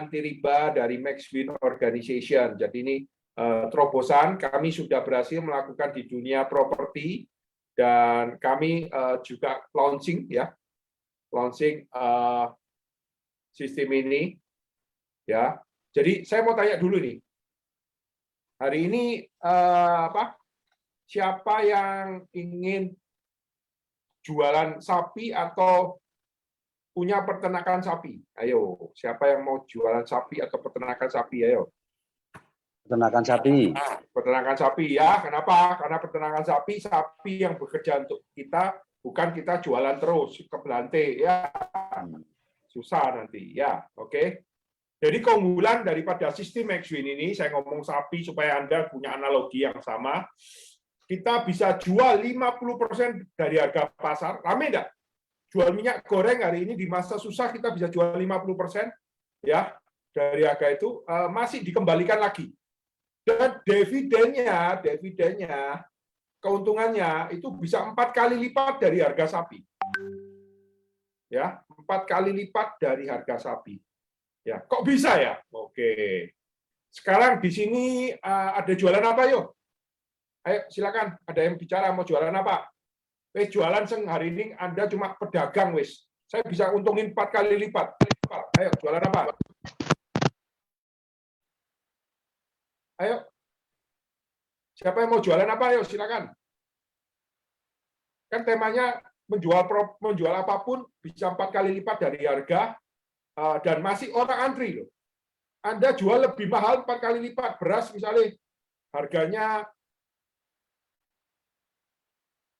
anti riba dari MaxWin Organization. Jadi ini terobosan kami sudah berhasil melakukan di dunia properti, dan kami juga launching sistem ini ya. Jadi saya mau tanya dulu nih, hari ini siapa yang ingin jualan sapi atau punya peternakan sapi? Ayo, siapa yang mau jualan sapi atau peternakan sapi? Ayo. Peternakan sapi. Peternakan sapi ya. Kenapa? Karena peternakan sapi yang bekerja untuk kita, bukan kita jualan terus ke belante ya. Susah nanti ya. Oke. Jadi keunggulan daripada sistem MaxWin ini, saya ngomong sapi supaya Anda punya analogi yang sama. Kita bisa jual 50% dari harga pasar. Rame enggak? Jual minyak goreng hari ini di masa susah kita bisa jual 50% ya dari harga itu, masih dikembalikan lagi. Dan dividennya keuntungannya itu bisa 4 kali lipat dari harga sapi. Ya, 4 kali lipat dari harga sapi. Ya, kok bisa ya? Oke. Sekarang di sini ada jualan apa yuk? Ayo silakan, ada yang bicara mau jualan apa? Jualan hari ini Anda cuma pedagang wis. Saya bisa untungin 4 kali lipat. Ayo jualan apa? Ayo. Siapa yang mau jualan apa? Ayo silakan. Kan temanya menjual apapun bisa 4 kali lipat dari harga, dan masih orang antri loh. Anda jual lebih mahal 4 kali lipat. Beras misalnya harganya,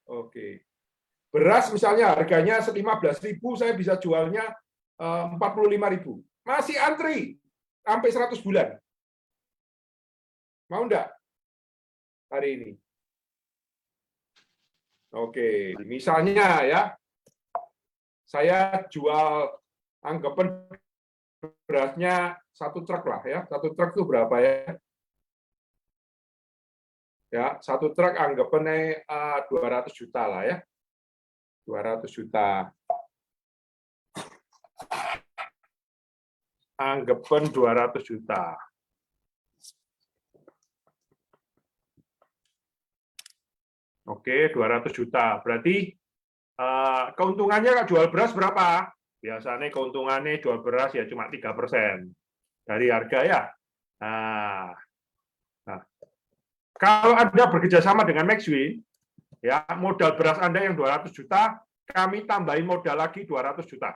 oke. Beras misalnya harganya 15.000, saya bisa jualnya 45.000. Masih antri sampai 100 bulan. Mau enggak hari ini? Oke, misalnya ya, saya jual, anggapan berasnya 1 truk lah ya. 1 truk itu berapa ya? Ya, 1 truk anggapannya 200 juta lah ya. 200 juta. Anggapan 200 juta. Oke, 200 juta. Berarti keuntungannya kalau jual beras berapa? Biasanya keuntungannya jual beras ya cuma 3% dari harga ya. Nah, kalau Anda bekerjasama dengan MaxWin, ya, modal beras Anda yang 200 juta, kami tambahin modal lagi 200 juta.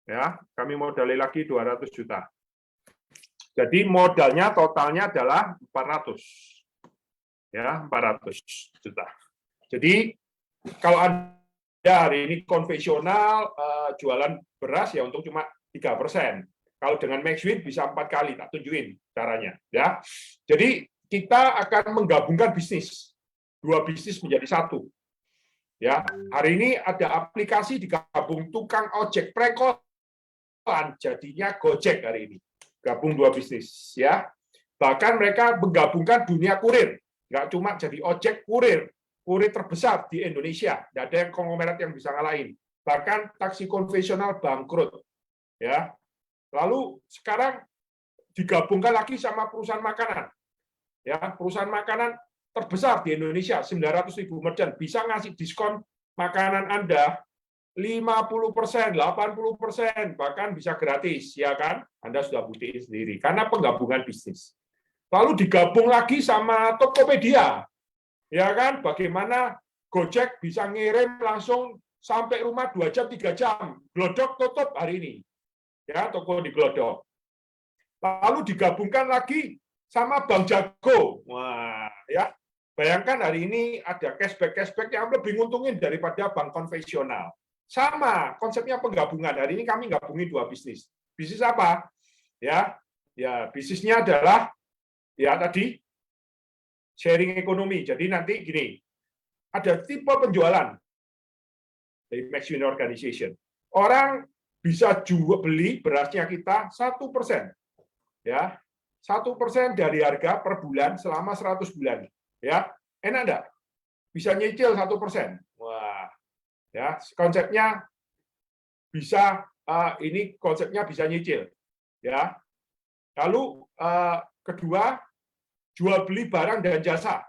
Ya, kami modali lagi 200 juta. Jadi modalnya totalnya adalah 400. Ya, 400 juta. Jadi kalau Anda hari ini konvensional jualan beras ya untung cuma 3%. Kalau dengan MaxWin bisa 4 kali, tak tunjukin caranya, ya. Jadi kita akan menggabungkan bisnis. 2 bisnis menjadi 1. Ya, hari ini ada aplikasi digabung tukang ojek prekot-an, jadinya Gojek hari ini. Gabung 2 bisnis ya. Bahkan mereka menggabungkan dunia kurir. Nggak cuma jadi ojek, kurir terbesar di Indonesia. Nggak ada yang konglomerat yang bisa ngalahin. Bahkan taksi konvensional bangkrut. Ya. Lalu sekarang digabungkan lagi sama perusahaan makanan. Ya, perusahaan makanan terbesar di Indonesia, 900.000 merchant, bisa ngasih diskon makanan Anda 50%, 80%, bahkan bisa gratis, ya kan? Anda sudah buktiin sendiri, karena penggabungan bisnis. Lalu digabung lagi sama Tokopedia, ya kan? Bagaimana Gojek bisa ngirim langsung sampai rumah 2 jam, 3 jam. Glodok tutup hari ini, ya, toko di Glodok. Lalu digabungkan lagi sama Bank Jago. Wah, ya. Bayangkan hari ini ada cashback yang lebih nguntungin daripada bank konvensional. Sama, konsepnya penggabungan. Hari ini kami gabungin 2 bisnis. Bisnis apa? Ya, bisnisnya adalah ya tadi sharing ekonomi. Jadi nanti gini, ada tipe penjualan dari MaxWin Organization. Orang bisa beli berasnya kita 1%. Ya, 1% dari harga per bulan selama 100 bulan. Ya, enak enggak? Bisa nyicil 1%. Wah, ya, konsepnya bisa ini konsepnya bisa nyicil. Ya. Lalu kedua, jual beli barang dan jasa.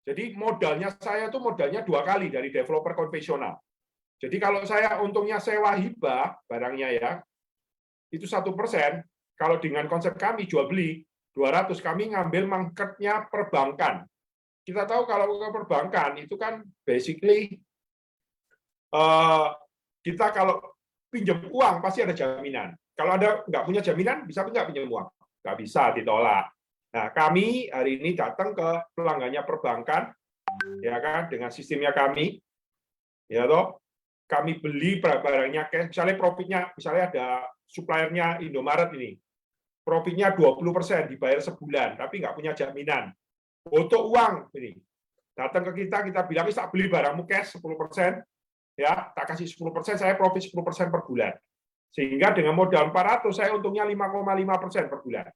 Jadi modalnya saya itu modalnya 2 kali dari developer konvensional. Jadi kalau saya untungnya sewa hibah barangnya ya, itu 1%. Kalau dengan konsep kami jual beli 200, kami ngambil marketnya perbankan. Kita tahu kalau ke perbankan itu kan basically kita kalau pinjam uang pasti ada jaminan. Kalau Anda nggak punya jaminan, bisa nggak pinjam uang? Nggak bisa, ditolak. Nah, kami hari ini datang ke pelanggannya perbankan, ya kan, dengan sistemnya kami, ya toh, kami beli barangnya, misalnya profitnya, misalnya ada suppliernya Indomaret ini, profitnya 20% dibayar sebulan, tapi nggak punya jaminan. Butuh uang ini, datang ke kita bilang, bisa beli barangmu cash 10%, ya, tak kasih 10%, saya profit 10% per bulan. Sehingga dengan modal 400, saya untungnya 5,5% per bulan.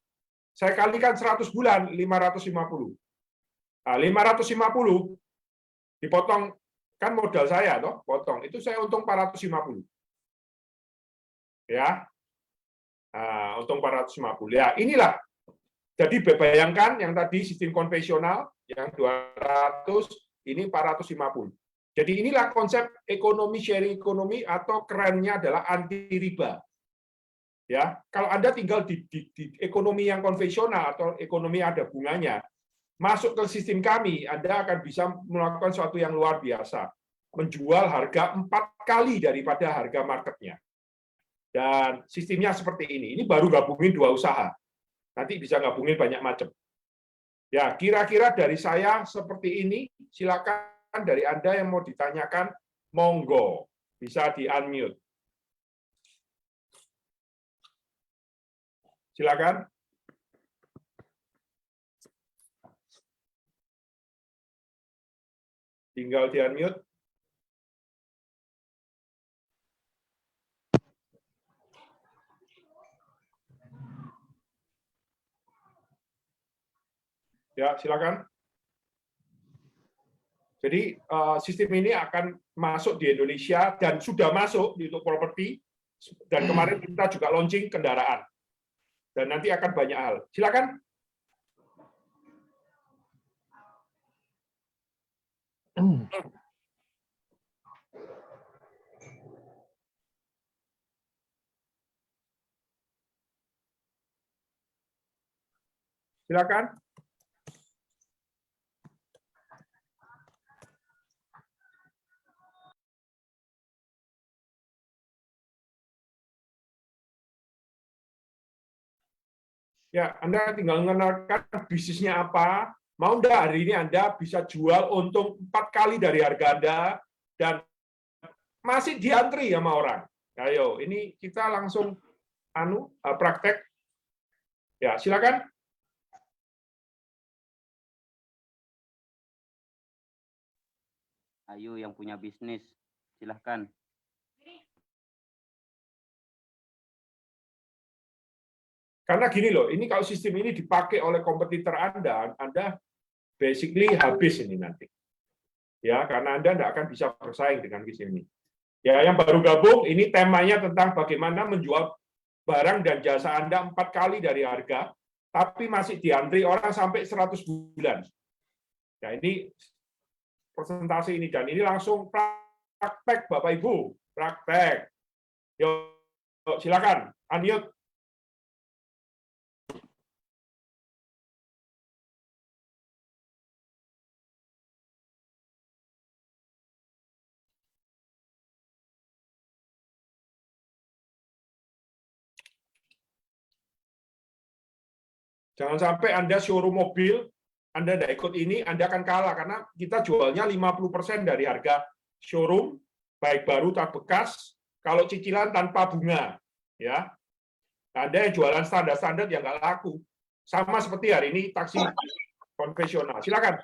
Saya kalikan 100 bulan, 550. Nah, 550 dipotong, kan modal saya, toh, potong. Itu saya untung 450. Ya, nah, untung 450. Ya, inilah. Jadi bayangkan yang tadi sistem konvensional, yang 200, ini 450. Jadi inilah konsep ekonomi sharing ekonomi, atau kerennya adalah anti riba. Ya, kalau Anda tinggal di ekonomi yang konvensional atau ekonomi ada bunganya, masuk ke sistem kami, Anda akan bisa melakukan sesuatu yang luar biasa, menjual harga 4 kali daripada harga marketnya. Dan sistemnya seperti ini. Ini baru gabungin 2 usaha. Nanti bisa gabungin banyak macam. Ya, kira-kira dari saya seperti ini. Silakan dari Anda yang mau ditanyakan, monggo, bisa di-unmute. Silakan. Tinggal di-unmute. Ya, silakan. Jadi sistem ini akan masuk di Indonesia dan sudah masuk di untuk properti, dan kemarin kita juga launching kendaraan. Dan nanti akan banyak hal. Silakan. Silakan. Ya, Anda tinggal mengenalkan bisnisnya apa. Mau enggak hari ini Anda bisa jual untung 4 kali dari harga Anda, dan masih diantri sama orang. Ayo, ini kita langsung praktek. Ya, silakan. Ayo yang punya bisnis, silahkan. Karena gini loh, ini kalau sistem ini dipakai oleh kompetitor Anda basically habis ini nanti. Ya, karena Anda tidak akan bisa bersaing dengan sistem ini. Ya, yang baru gabung, ini temanya tentang bagaimana menjual barang dan jasa Anda 4 kali dari harga, tapi masih diantri orang sampai 100 bulan. Ya, ini presentasi ini, dan ini langsung praktek Bapak Ibu, praktek. Yuk, silakan, unmute. Jangan sampai Anda showroom mobil, Anda tidak ikut ini, Anda akan kalah, karena kita jualnya 50% dari harga showroom, baik baru atau bekas, kalau cicilan tanpa bunga. Ya, Anda yang jualan standar-standar yang nggak laku. Sama seperti hari ini taksi konvensional. Silakan.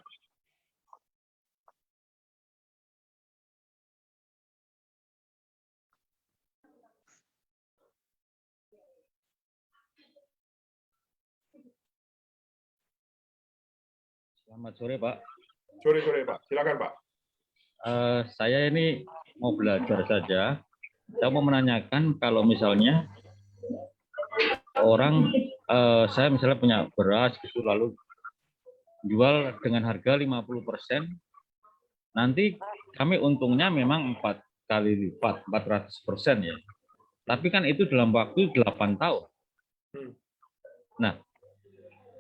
Selamat sore, Pak. Sore, Pak. Silakan, Pak. Saya ini mau belajar saja. Saya mau menanyakan kalau misalnya orang, saya misalnya punya beras gitu, lalu jual dengan harga 50%, nanti kami untungnya memang 4 kali lipat, 400% ya. Tapi kan itu dalam waktu 8 tahun. Nah,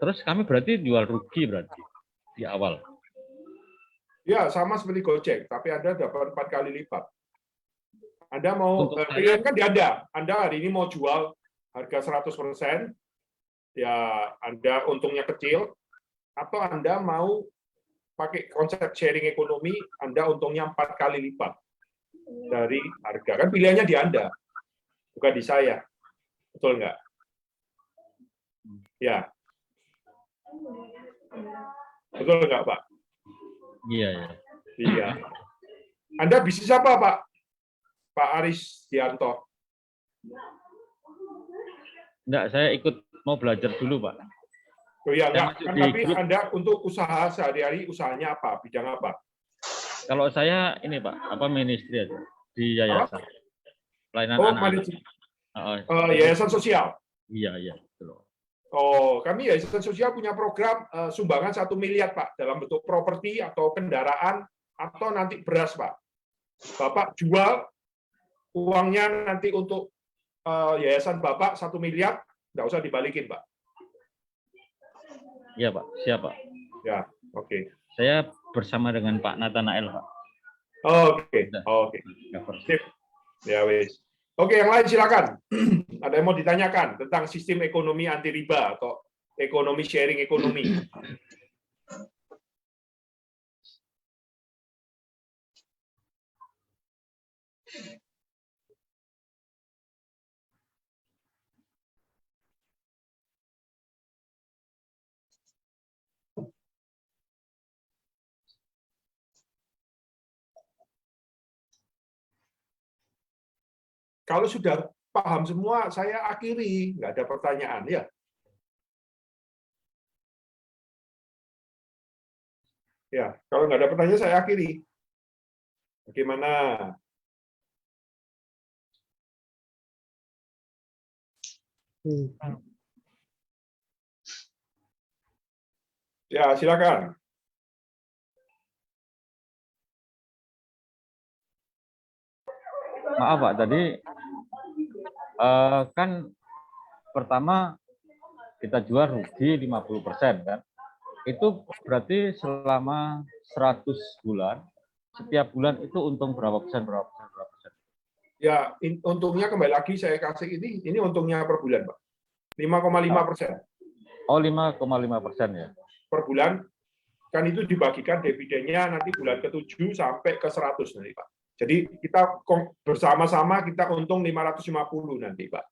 terus kami berarti jual rugi berarti di awal. Ya, sama seperti Gojek, tapi Anda dapat 4 kali lipat. Anda mau, Untuk saya- pilihan kan di Anda hari ini mau jual harga 100%, ya Anda untungnya kecil, atau Anda mau pakai konsep sharing ekonomi, Anda untungnya 4 kali lipat dari harga. Kan pilihannya di Anda, bukan di saya. Betul nggak? Ya. Betul nggak, Pak? Iya, ya. Iya. Anda bisnis apa, Pak? Pak Aris Dianto. Enggak, saya ikut mau belajar dulu, Pak. Oh iya, Saya enggak. masuk Kan, di tapi grup. Anda untuk usaha sehari-hari, usahanya apa? Bidang apa? Kalau saya ini, Pak, ministry aja di yayasan. Pelayanan Oh, anak-anak. yayasan sosial. Iya, iya, betul. Oh, kami yayasan sosial punya program sumbangan 1 miliar, Pak, dalam bentuk properti atau kendaraan atau nanti beras, Pak. Bapak jual uangnya nanti untuk yayasan Bapak 1 miliar, nggak usah dibalikin, Pak. Iya, Pak. Siap, Pak. Ya, oke. Saya bersama dengan Pak Nathanael, Pak. Oke, oke. Sip. Ya, wis. Oke, yang lain silakan. Ada yang mau ditanyakan tentang sistem ekonomi anti riba atau ekonomi sharing ekonomi? Kalau sudah paham semua, saya akhiri. Nggak ada pertanyaan, ya. Ya, kalau nggak ada pertanyaan, saya akhiri. Bagaimana? Ya, silakan. Maaf, Pak, tadi kan pertama kita jual rugi 50% kan. Itu berarti selama 100 bulan, setiap bulan itu untung berapa persen, berapa persen, berapa persen? Ya, untungnya kembali lagi saya kasih ini untungnya per bulan, Pak. 5,5%. Oh, 5,5% ya. Per bulan, kan itu dibagikan dividennya nanti bulan ke-7 sampai ke 100 nanti, Pak. Jadi kita bersama-sama kita untung 550 nanti, Pak.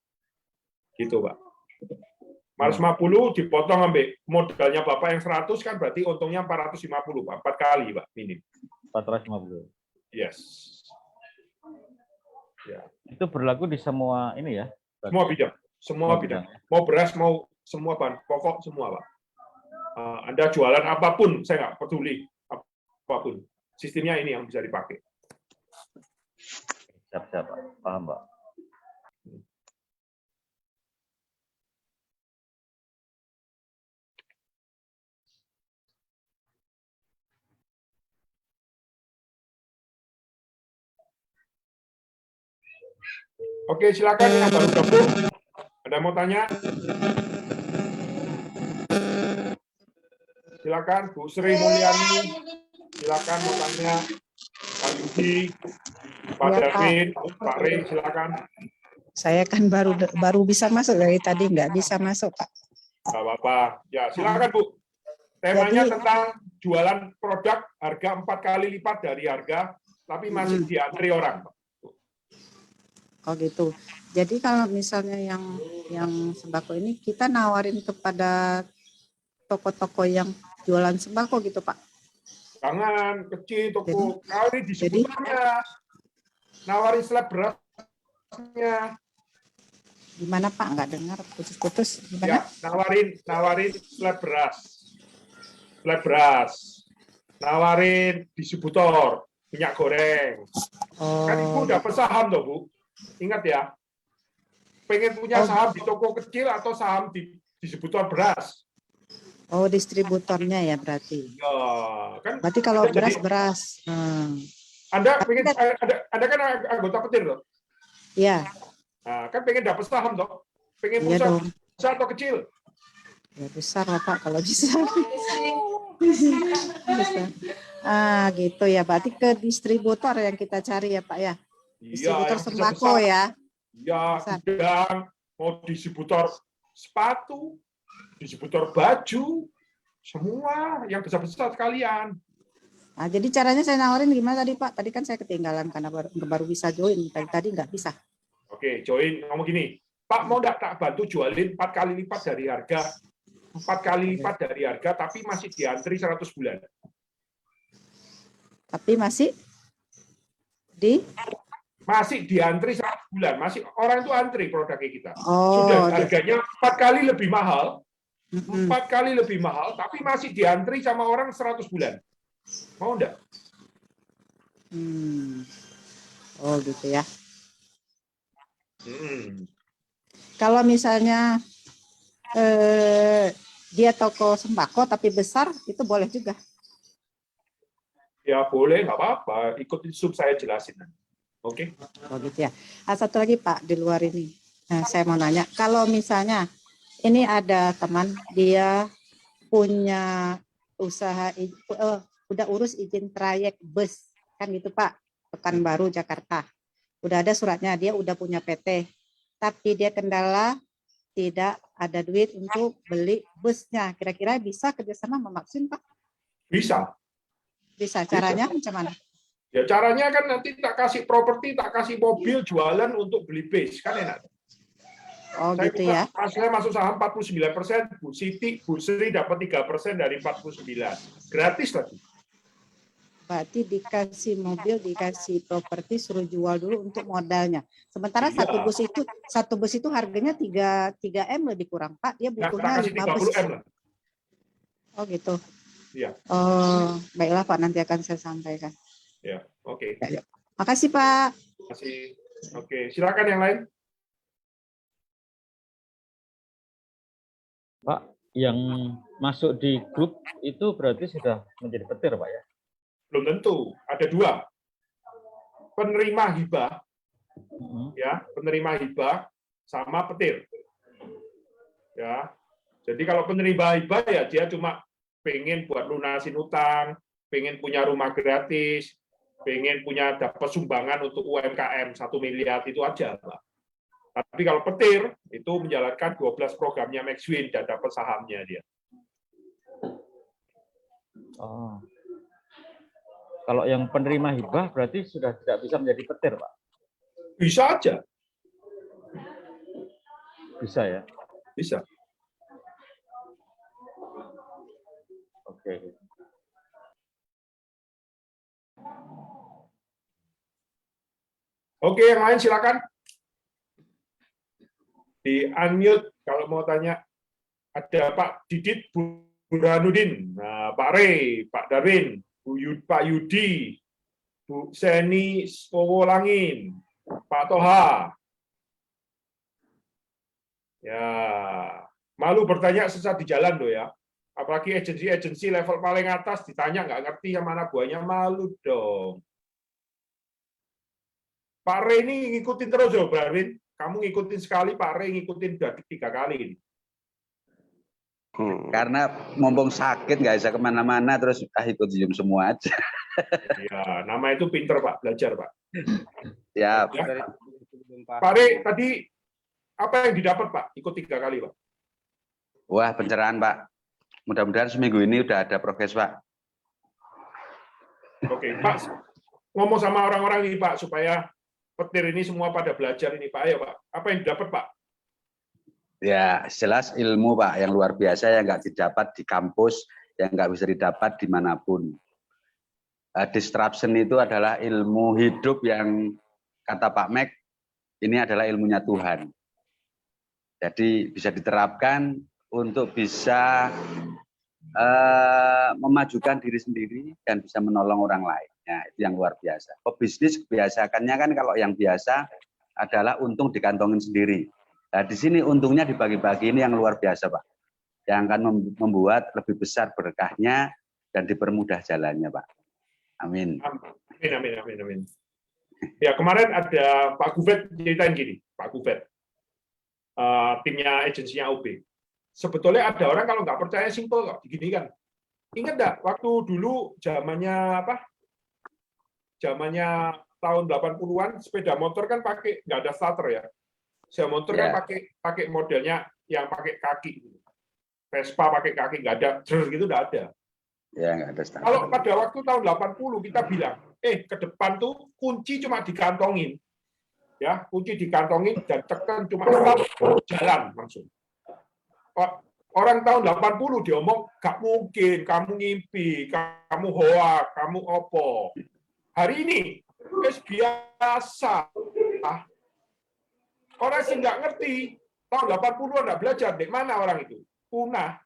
Gitu, Pak. 550 dipotong ambil modalnya Bapak yang 100 kan berarti untungnya 450, Pak. 4 kali, Pak, minim. 450. Yes. Ya. Itu berlaku di semua ini ya? Semua bidang. Semua bidang. Mau beras, mau semua bahan pokok, semua, Pak. Anda jualan apapun, saya nggak peduli. Apapun. Sistemnya ini yang bisa dipakai. Siap-siap, Pak. Paham, Pak. Oke, silakan yang baru gabung. Ada mau tanya? Silakan, Bu Sri Mulyani. Silakan mau tanya. Pak Yudi, Pak Ya, David, Pak Rey, silakan. Saya kan baru bisa masuk dari tadi, nggak bisa masuk, Pak. Nggak apa-apa. Ya, silakan, Bu. Temanya Jadi- tentang jualan produk harga 4 kali lipat dari harga, tapi masih diantri orang. Oh gitu. Jadi kalau misalnya yang sembako ini kita nawarin kepada toko-toko yang jualan sembako gitu, Pak. Jangan kecil toko. Kali di jadi- sebutannya. Nawarin slab berasnya. Gimana, Pak? Nggak dengar, putus-putus. Ya, Gimana? nawarin slab beras. Slab beras. Nawarin distributor, minyak goreng. Kan Ibu Oh, dapat saham toh, Bu. Ingat ya. pengen punya Oh. saham di toko kecil atau saham di distributor beras. Oh, distributornya ya berarti. Ya, kan Berarti kalau Anda jadi- beras. Anda pengen Anda kan anggota petir loh. Ya, Nah, kan pengen dapat saham toh. Pengen iya perusahaan dong. besar atau kecil? Ya besar lah Pak kalau bisa. Besar. Gitu ya. Berarti ke distributor yang kita cari ya Pak ya. Distributor yang sembako besar-besar. ya. Ya, Besar. gudang, mau distributor sepatu, distributor baju, semua yang besar-besar sekalian. Nah, jadi caranya saya nawarin gimana tadi Pak? Tadi kan saya ketinggalan karena baru bisa join. Tadi nggak bisa. Oke, join ngomong gini, Pak mau nggak tak bantu jualin 4 kali lipat dari harga, 4 kali lipat dari harga, tapi masih diantri 100 bulan. Tapi masih Diantri 100 bulan, masih orang itu antri produknya kita. Oh, Sudah harganya 4 kali lebih mahal, Mm-mm. 4 kali lebih mahal, tapi masih diantri sama orang 100 bulan. Mau enggak? Oh gitu ya. Hmm. Kalau misalnya dia toko sembako tapi besar, itu boleh juga. Ya boleh, nggak apa-apa. Ikutin sub saya jelasin. Oke. Oh gitu ya. Satu lagi Pak di luar ini. Nah, saya mau nanya, kalau misalnya ini ada teman dia punya usaha, udah urus izin trayek bus kan gitu Pak, Pekanbaru Jakarta. Udah ada suratnya, dia udah punya PT, tapi dia kendala tidak ada duit untuk beli busnya. Kira-kira bisa kerjasama sama Maksim Pak? Bisa. Bisa. Caranya macam mana? Ya caranya kan nanti tak kasih properti, tak kasih mobil jualan untuk beli base, kan enak. Oh Saya gitu buka, ya. saya masuk saham 49%, Bu Siti, Bu Sri dapat 3% dari 49. Gratis lagi. Berarti dikasih mobil, dikasih properti, suruh jual dulu untuk modalnya. Sementara Iya. satu bus itu harganya 3 M lebih kurang Pak. Dia Nah, butuhnya tak kasih 5 bus. 30M lah. Oh gitu. Iya. Oh, baiklah Pak, nanti akan saya sampaikan. Ya, oke. Makasih Pak. Terima kasih. Oke, silakan yang lain. Pak, yang masuk di grup itu berarti sudah menjadi petir, Pak ya? Belum tentu. Ada 2. Penerima hibah, ya, penerima hibah sama petir. Ya. Jadi kalau penerima hibah ya dia cuma pengen buat lunasin utang, pengen punya rumah gratis, pengen punya dapat sumbangan untuk UMKM 1 miliar itu aja, Pak. Tapi kalau petir itu menjalankan 12 programnya MaxWin dan dapat sahamnya dia. Oh. Kalau yang penerima hibah berarti sudah tidak bisa menjadi petir, Pak? Bisa aja. Bisa ya? Bisa. Oke. Oke, yang lain silakan. Di unmute kalau mau tanya. Ada Pak Didit Burhanuddin, nah, Pak Rey, Pak Darwin, Pak Yudi, Bu Seni Langin, Pak Toha. Ya, malu bertanya sesat di jalan loh ya. Apalagi agensi level paling atas ditanya nggak ngerti yang mana buahnya, malu dong. Pak Rey ini ngikutin terus loh, Darwin. Kamu ngikutin sekali, Pak Rey ngikutin udah 3 kali ini. Karena mumpung sakit nggak bisa kemana-mana, terus ikut Zoom semua aja. Ya, nama itu pinter Pak, belajar Pak. Ya, Ya. Pak Rey, tadi apa yang didapat Pak? Ikut 3 kali Pak. wah pencerahan Pak. Mudah-mudahan seminggu ini udah ada progres Pak. Oke, Pak. Ngomong sama orang-orang ini Pak, supaya petir ini semua pada belajar ini Pak. Ayo Pak, apa yang didapat Pak? Ya jelas ilmu Pak yang luar biasa yang nggak didapat di kampus, yang nggak bisa didapat dimanapun. Disruption itu adalah ilmu hidup yang kata Pak Mek, ini adalah ilmunya Tuhan. Jadi bisa diterapkan untuk bisa memajukan diri sendiri dan bisa menolong orang lain. Nah, itu yang luar biasa. Pebisnis kebiasaannya kan kalau yang biasa adalah untung dikantongin sendiri. Nah, di sini untungnya dibagi-bagi ini yang luar biasa, Pak. Yang akan membuat lebih besar berkahnya dan dipermudah jalannya, Pak. Amin. Amin. Ya, kemarin ada Pak Gufet ceritain gini, Pak Gufet, timnya agensinya UB. Sebetulnya ada orang kalau nggak percaya simpel kok, gini kan. Ingat nggak waktu dulu zamannya apa? Zamannya tahun 80-an sepeda motor kan pakai nggak ada starter ya. Sepeda motor kan pakai modelnya yang pakai kaki. Vespa pakai kaki nggak ada, gitu nggak ada. Ya, nggak ada starter. Kalau pada waktu tahun 80 kita bilang, ke depan tuh kunci cuma dikantongin. Ya, kunci dikantongin dan tekan cuma start jalan langsung. Orang tahun 80 diomong, gak mungkin, kamu ngimpi, kamu hoak, kamu opo. Hari ini, biasa. Orang sih nggak ngerti, tahun 80-an nggak belajar, di mana orang itu? Punah.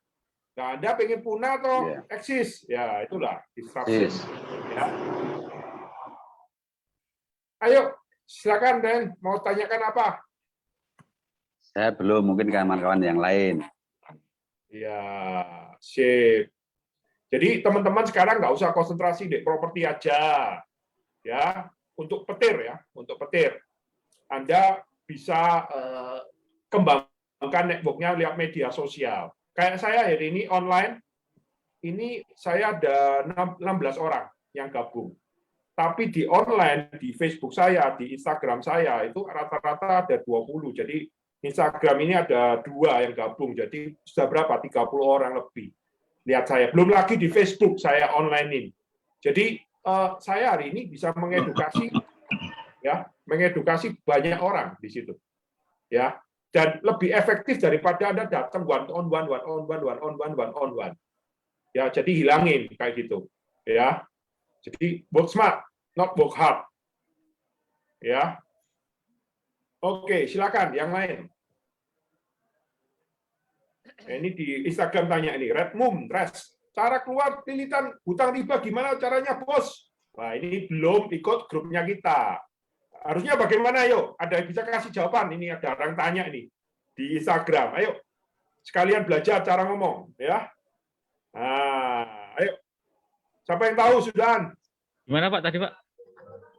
Nah, Anda pengen punah atau eksis? Ya, itulah disruption. Ya. Ayo, silakan Den, mau tanyakan apa? Saya belum, mungkin kawan-kawan yang lain. Ya, sip. Jadi teman-teman sekarang nggak usah konsentrasi di properti aja, ya. Untuk petir ya, untuk petir. Anda bisa kembangkan networknya lihat media sosial. Kayak saya hari ini online, ini saya ada 16 orang yang gabung. Tapi di online, di Facebook saya, di Instagram saya, itu rata-rata ada 20. Jadi Instagram ini ada 2 yang gabung. Jadi sudah berapa? 30 orang lebih. Lihat saya. Belum lagi di Facebook saya online ini. Jadi saya hari ini bisa mengedukasi, ya, mengedukasi banyak orang di situ. Ya. Dan lebih efektif daripada Anda datang one on one. Ya, jadi hilangin kayak gitu. Ya. Jadi work smart, not work hard. Ya. Oke, silakan yang lain. Ini di Instagram tanya ini, Red Moon, Res. Cara keluar lilitan hutang riba gimana caranya, Bos? Wah, ini belum ikut grupnya kita. Harusnya bagaimana, ayo? Ada yang bisa kasih jawaban? Ini ada orang tanya ini di Instagram. Ayo, sekalian belajar cara ngomong, ya. Nah, ayo. Siapa yang tahu, Sudan? Gimana Pak tadi Pak?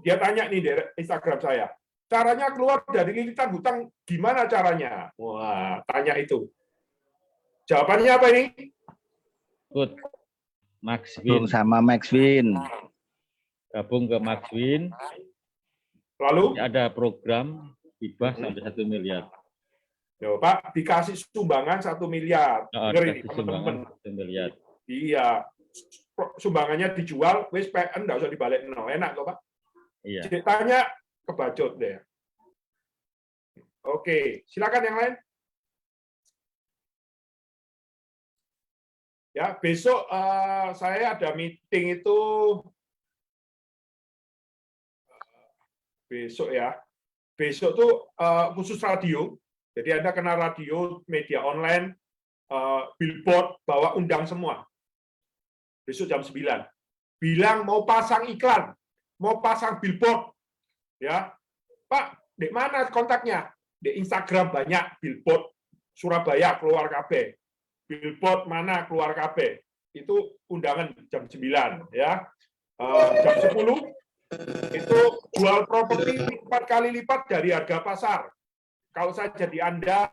Dia tanya nih di Instagram saya. Caranya keluar dari lilitan hutang gimana caranya? Wah, tanya itu. Jawabannya apa ini? Good. Max Gabung Win. sama Max Win. Gabung ke Max Win. Lalu Ada program hibah sampai 1 miliar. Yo, Pak, dikasih sumbangan 1 miliar. Dengar ini, teman-teman. 1 miliar. Iya. Sumbangannya dijual, wis PN enggak usah dibalik. No, enak kok, Pak. Iya. Ceritanya kebacut deh. Oke, silakan yang lain. Ya, besok saya ada meeting itu besok ya. Besok tuh khusus radio. Jadi Anda kena radio, media online, billboard, bawa undang semua. Besok jam 9. Bilang mau pasang iklan, mau pasang billboard. Ya. Pak, di mana kontaknya? Di Instagram banyak billboard Surabaya keluar KB. Billboard mana keluar KB. Itu undangan jam 9 ya. Jam 10 itu jual properti 4 kali lipat dari harga pasar. Kalau saya jadi Anda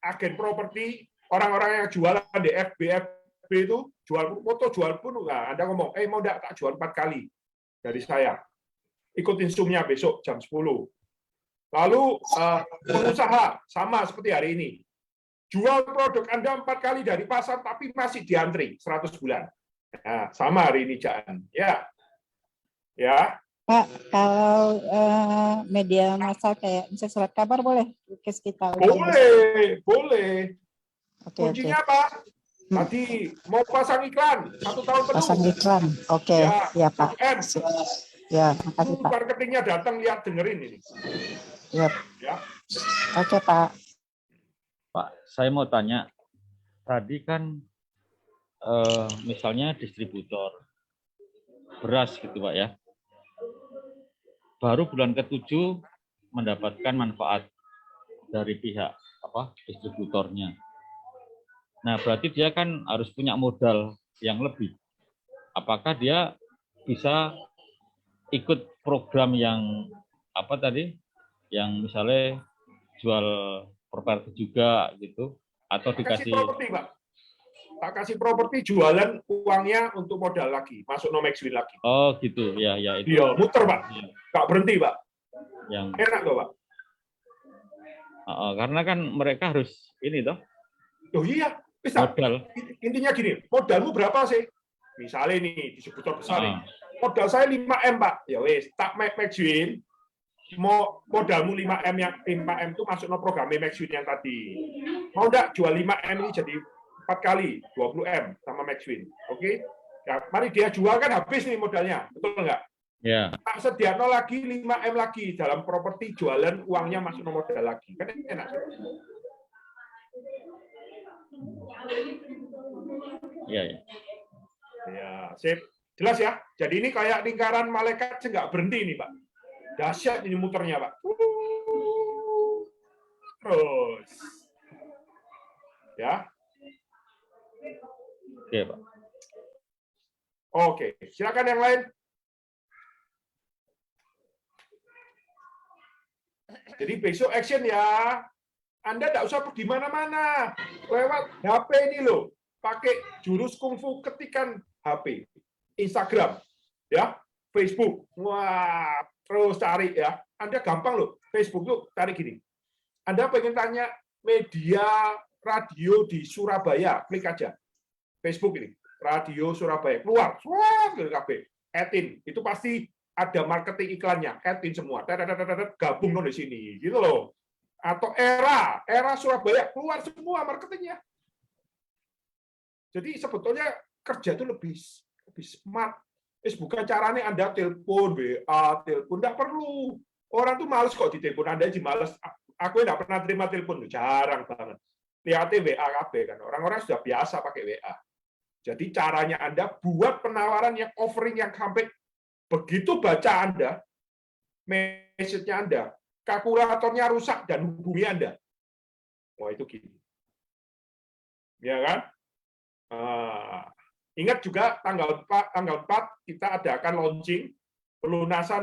agen properti, orang-orang yang jualan di FB itu jual foto, jual pun nah, Anda ngomong, mau enggak tak jual 4 kali dari saya. Ikutin Zoom-nya besok jam 10. Lalu pengusaha sama seperti hari ini. Jual produk Anda 4 kali dari pasar tapi masih diantri 100 bulan. Nah, sama hari ini Jaan. Ya. Ya. Pak, kalau media massa kayak misalnya surat kabar boleh kes kita? Boleh. Kuncinya apa? Tadi mau pasang iklan 1 tahun penuh. Pasang iklan. Oke, ya Pak. Ya, makasih Pak. Marketingnya datang lihat dengerin ini. Ya. Oke Pak. Pak, saya mau tanya. Tadi kan misalnya distributor beras gitu Pak ya. Baru bulan ke-7 mendapatkan manfaat. dari pihak distributornya. Nah, berarti dia kan harus punya modal yang lebih. Apakah dia bisa ikut program yang yang misalnya jual properti juga gitu, atau kasih dikasih properti, Pak. Tak kasih properti, jualan uangnya untuk modal lagi, masuk no max win lagi. oh gitu ya itu Iya, muter, Pak. Nggak berhenti, Pak. yang Enak kok, Pak. karena kan mereka harus ini toh Oh iya, bisa. modal. Intinya gini, modalmu berapa sih? Misalnya nih, distributor besar nih. Ah, Modal saya 5M, Pak. Ya wes, tak max win. Mau modalmu 5M yang 5M itu masuk no program max win yang tadi. Mau enggak jual 5M ini jadi 4 kali 20M sama max win. Oke? Ya, mari dia jual kan habis nih modalnya. Betul enggak? ya, Tak sediano lagi 5M lagi dalam properti jualan uangnya masuk no modal lagi. Kan enak. ya. Ya, sip. Jelas ya. Jadi ini kayak lingkaran malaikat nggak berhenti nih, Pak. Dahsyat ini muternya, Pak. Terus. Ya. Oke, Pak. Oke, silakan yang lain. Jadi besok action ya. Anda tidak usah pergi mana-mana. Lewat HP ini loh. Pakai jurus kungfu, ketikan HP. Instagram, ya, Facebook. Wah, terus cari ya. Anda gampang loh. Facebook tuh cari gini. Anda pengen tanya media radio di Surabaya, klik aja. Facebook ini, radio Surabaya. Keluar, Etin. Itu pasti ada marketing iklannya, Etin semua. Gabung di sini, gitu loh. Atau era Surabaya, keluar semua marketingnya. Jadi sebetulnya kerja itu lebih smart. Bukan caranya Anda telepon, WA, telepon, enggak perlu. Orang tuh males kok ditelepon, Anda aja males. Aku enggak pernah terima telepon, jarang banget. Lihatnya WA KB kan, orang-orang sudah biasa pakai WA. Jadi caranya Anda buat penawaran yang offering yang sampai begitu baca Anda, message-nya Anda, kalkulatornya rusak dan hubungi Anda. Wah, itu gini. Ya kan? Ingat juga tanggal 4 kita adakan launching pelunasan